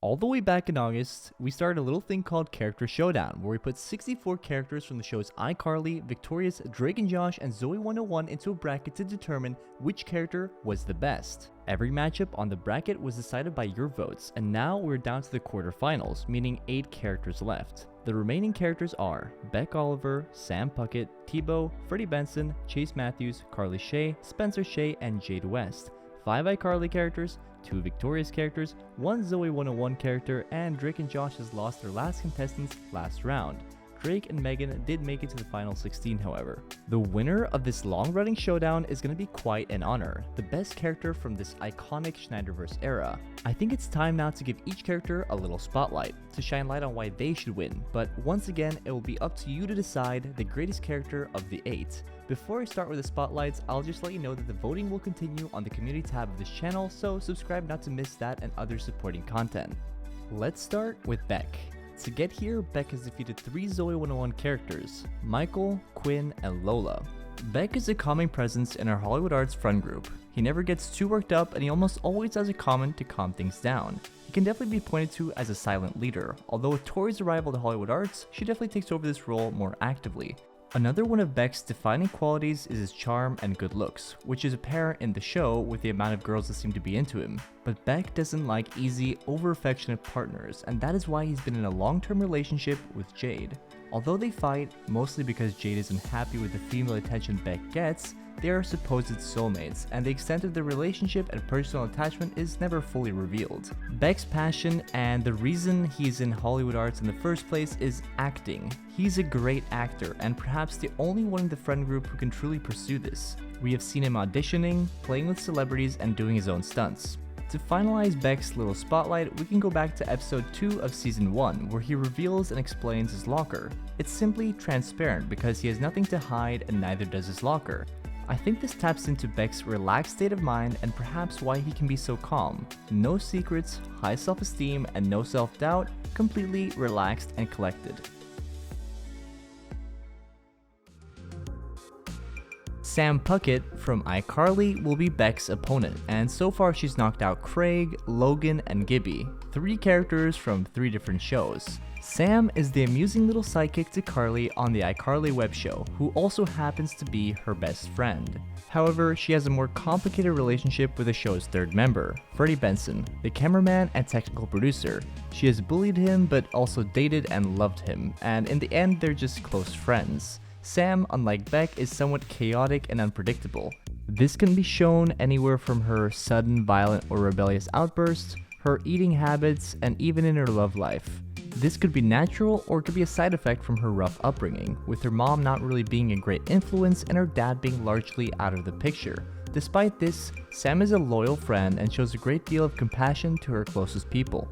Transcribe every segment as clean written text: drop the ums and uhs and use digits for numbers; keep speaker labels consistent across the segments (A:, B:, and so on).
A: All the way back in August, we started a little thing called Character Showdown, where we put 64 characters from the shows iCarly, Victorious, Drake and Josh, and Zoey 101 into a bracket to determine which character was the best. Every matchup on the bracket was decided by your votes, and now we're down to the quarterfinals, meaning 8 characters left. The remaining characters are Beck Oliver, Sam Puckett, T-Bow, Freddie Benson, Chase Matthews, Carly Shay, Spencer Shay, and Jade West. 5 iCarly characters, 2 Victorious characters, 1 Zoey 101 character, and Drake and Josh has lost their last contestants last round. Drake and Megan did make it to the final 16 however. The winner of this long-running showdown is going to be quite an honor, the best character from this iconic Schneiderverse era. I think it's time now to give each character a little spotlight, to shine light on why they should win, but once again it will be up to you to decide the greatest character of the 8. Before I start with the spotlights, I'll just let you know that the voting will continue on the community tab of this channel, so subscribe not to miss that and other supporting content. Let's start with Beck. To get here, Beck has defeated 3 Zoey 101 characters, Michael, Quinn, and Lola. Beck is a calming presence in our Hollywood Arts friend group. He never gets too worked up and he almost always has a comment to calm things down. He can definitely be pointed to as a silent leader, although with Tori's arrival to Hollywood Arts, she definitely takes over this role more actively. Another one of Beck's defining qualities is his charm and good looks, which is apparent in the show with the amount of girls that seem to be into him. But Beck doesn't like easy, over-affectionate partners, and that is why he's been in a long-term relationship with Jade. Although they fight, mostly because Jade isn't happy with the female attention Beck gets, they are supposed soulmates, and the extent of their relationship and personal attachment is never fully revealed. Beck's passion and the reason he's in Hollywood Arts in the first place is acting. He's a great actor, and perhaps the only one in the friend group who can truly pursue this. We have seen him auditioning, playing with celebrities, and doing his own stunts. To finalize Beck's little spotlight, we can go back to episode 2 of season 1, where he reveals and explains his locker. It's simply transparent because he has nothing to hide and neither does his locker. I think this taps into Beck's relaxed state of mind and perhaps why he can be so calm. No secrets, high self-esteem, and no self-doubt, completely relaxed and collected. Sam Puckett from iCarly will be Beck's opponent, and so far she's knocked out Craig, Logan, and Gibby, 3 characters from 3 different shows. Sam is the amusing little sidekick to Carly on the iCarly web show, who also happens to be her best friend. However, she has a more complicated relationship with the show's 3rd member, Freddie Benson, the cameraman and technical producer. She has bullied him but also dated and loved him, and in the end they're just close friends. Sam, unlike Beck, is somewhat chaotic and unpredictable. This can be shown anywhere from her sudden violent or rebellious outbursts, her eating habits, and even in her love life. This could be natural or could be a side effect from her rough upbringing, with her mom not really being a great influence and her dad being largely out of the picture. Despite this, Sam is a loyal friend and shows a great deal of compassion to her closest people.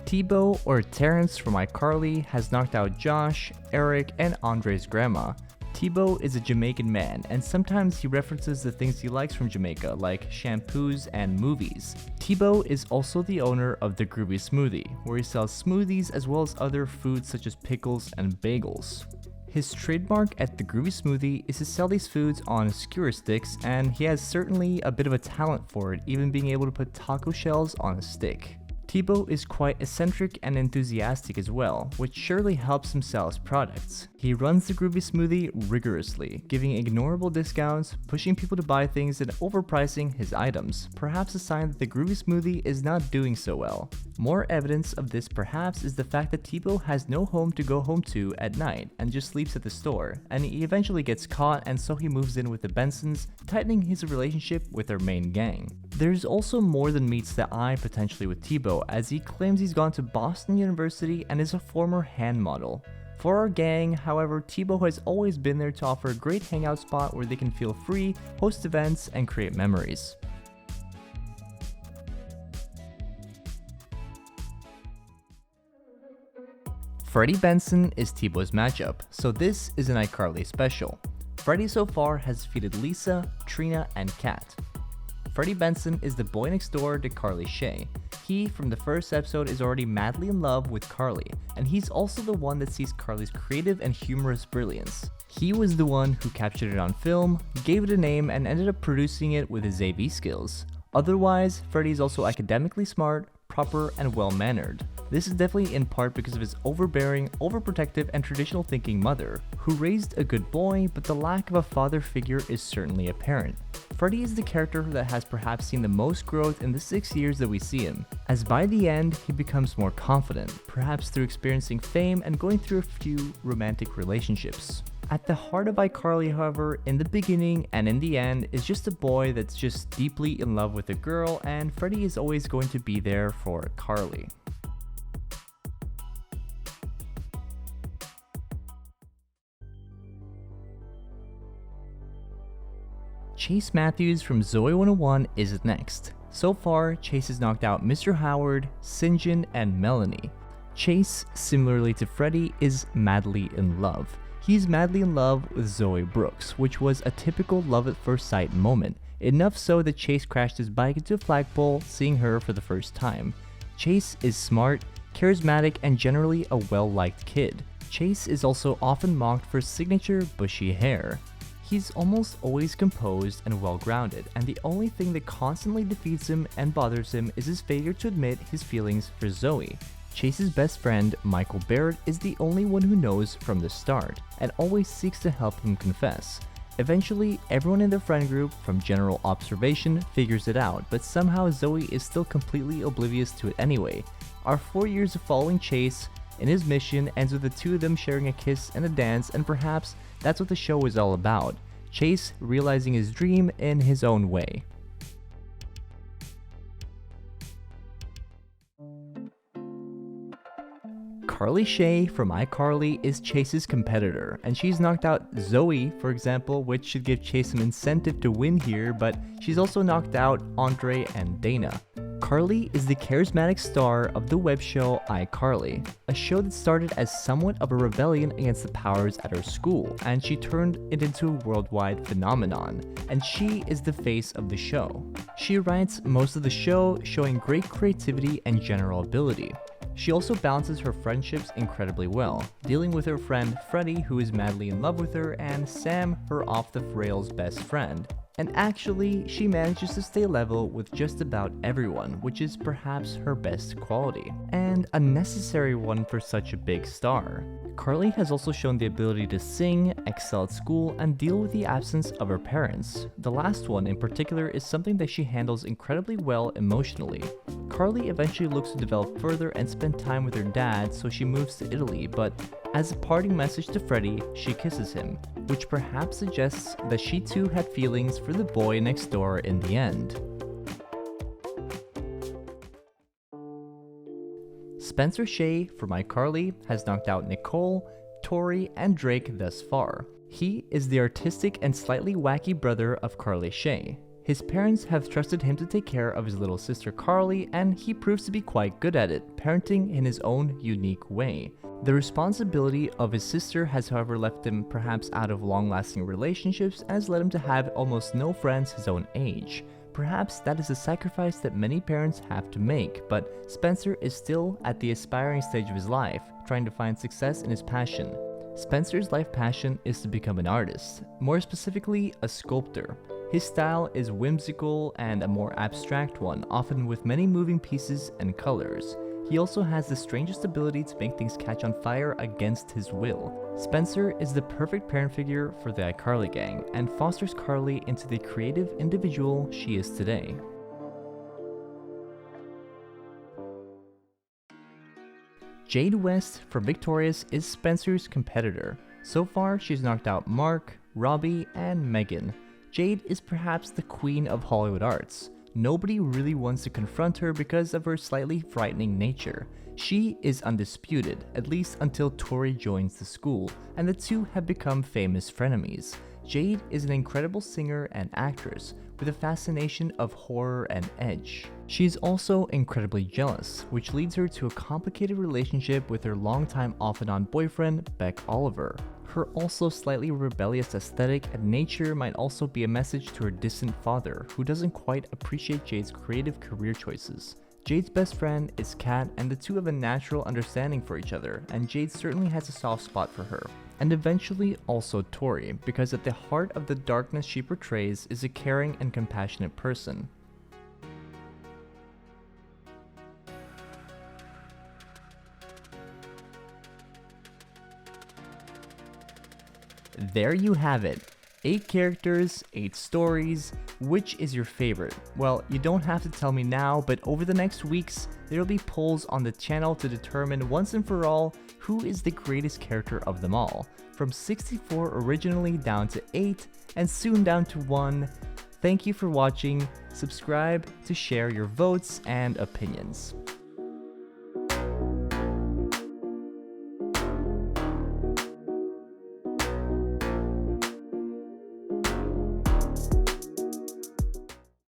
A: T-Bow, or Terrence from iCarly, has knocked out Josh, Eric, and Andre's grandma. T-Bow is a Jamaican man, and sometimes he references the things he likes from Jamaica, like shampoos and movies. T-Bow is also the owner of the Groovy Smoothie, where he sells smoothies as well as other foods such as pickles and bagels. His trademark at the Groovy Smoothie is to sell these foods on skewer sticks, and he has certainly a bit of a talent for it, even being able to put taco shells on a stick. T-Bow is quite eccentric and enthusiastic as well, which surely helps him sell his products. He runs the Groovy Smoothie rigorously, giving ignorable discounts, pushing people to buy things and overpricing his items, perhaps a sign that the Groovy Smoothie is not doing so well. More evidence of this perhaps is the fact that T-Bow has no home to go home to at night and just sleeps at the store, and he eventually gets caught and so he moves in with the Bensons, tightening his relationship with their main gang. There's also more than meets the eye potentially with T-Bow, as he claims he's gone to Boston University and is a former hand model. For our gang, however, T-Bow has always been there to offer a great hangout spot where they can feel free, host events, and create memories. Freddie Benson is T-Bow's matchup, so this is an iCarly special. Freddie so far has defeated Lisa, Trina, and Kat. Freddie Benson is the boy next door to Carly Shay. He, from the first episode, is already madly in love with Carly, and he's also the one that sees Carly's creative and humorous brilliance. He was the one who captured it on film, gave it a name, and ended up producing it with his AV skills. Otherwise, Freddie is also academically smart, proper, and well-mannered. This is definitely in part because of his overbearing, overprotective, and traditional thinking mother, who raised a good boy, but the lack of a father figure is certainly apparent. Freddie is the character that has perhaps seen the most growth in the 6 years that we see him, as by the end, he becomes more confident, perhaps through experiencing fame and going through a few romantic relationships. At the heart of iCarly, however, in the beginning and in the end, is just a boy that's just deeply in love with a girl, and Freddie is always going to be there for Carly. Chase Matthews from Zoey 101 is next. So far, Chase has knocked out Mr. Howard, St. John, and Melanie. Chase, similarly to Freddie, is madly in love. He's madly in love with Zoey Brooks, which was a typical love at first sight moment, enough so that Chase crashed his bike into a flagpole seeing her for the first time. Chase is smart, charismatic, and generally a well-liked kid. Chase is also often mocked for his signature bushy hair. He's almost always composed and well-grounded, and the only thing that constantly defeats him and bothers him is his failure to admit his feelings for Zoey. Chase's best friend, Michael Barrett, is the only one who knows from the start, and always seeks to help him confess. Eventually, everyone in their friend group, from general observation, figures it out, but somehow Zoey is still completely oblivious to it anyway. Our 4 years of following Chase in his mission ends with the two of them sharing a kiss and a dance, and perhaps that's what the show is all about. Chase realizing his dream in his own way. Carly Shay from iCarly is Chase's competitor, and she's knocked out Zoey, for example, which should give Chase some incentive to win here, but she's also knocked out Andre and Dana. Carly is the charismatic star of the web show iCarly, a show that started as somewhat of a rebellion against the powers at her school, and she turned it into a worldwide phenomenon, and she is the face of the show. She writes most of the show, showing great creativity and general ability. She also balances her friendships incredibly well, dealing with her friend Freddie, who is madly in love with her, and Sam, her off-the-rails best friend. And actually, she manages to stay level with just about everyone, which is perhaps her best quality, and a necessary one for such a big star. Carly has also shown the ability to sing, excel at school, and deal with the absence of her parents. The last one in particular is something that she handles incredibly well emotionally. Carly eventually looks to develop further and spend time with her dad, so she moves to Italy, but as a parting message to Freddie, she kisses him, which perhaps suggests that she too had feelings for the boy next door in the end. Spencer Shay from iCarly has knocked out Nicole, Tori, and Drake thus far. He is the artistic and slightly wacky brother of Carly Shay. His parents have trusted him to take care of his little sister Carly, and he proves to be quite good at it, parenting in his own unique way. The responsibility of his sister has however left him perhaps out of long-lasting relationships and has led him to have almost no friends his own age. Perhaps that is a sacrifice that many parents have to make, but Spencer is still at the aspiring stage of his life, trying to find success in his passion. Spencer's life passion is to become an artist, more specifically a sculptor. His style is whimsical and a more abstract one, often with many moving pieces and colors. He also has the strangest ability to make things catch on fire against his will. Spencer is the perfect parent figure for the iCarly gang and fosters Carly into the creative individual she is today. Jade West from Victorious is Spencer's competitor. So far, she's knocked out Mark, Robbie, and Megan. Jade is perhaps the queen of Hollywood arts. Nobody really wants to confront her because of her slightly frightening nature. She is undisputed, at least until Tori joins the school, and the two have become famous frenemies. Jade is an incredible singer and actress, with a fascination of horror and edge. She's also incredibly jealous, which leads her to a complicated relationship with her longtime off-and-on boyfriend, Beck Oliver. Her also slightly rebellious aesthetic and nature might also be a message to her distant father, who doesn't quite appreciate Jade's creative career choices. Jade's best friend is Kat, and the two have a natural understanding for each other, and Jade certainly has a soft spot for her. And eventually also Tori, because at the heart of the darkness she portrays is a caring and compassionate person. There you have it. 8 characters, 8 stories. Which is your favorite? Well, you don't have to tell me now, but over the next weeks, there will be polls on the channel to determine once and for all who is the greatest character of them all. From 64 originally down to 8, and soon down to 1. Thank you for watching. Subscribe to share your votes and opinions.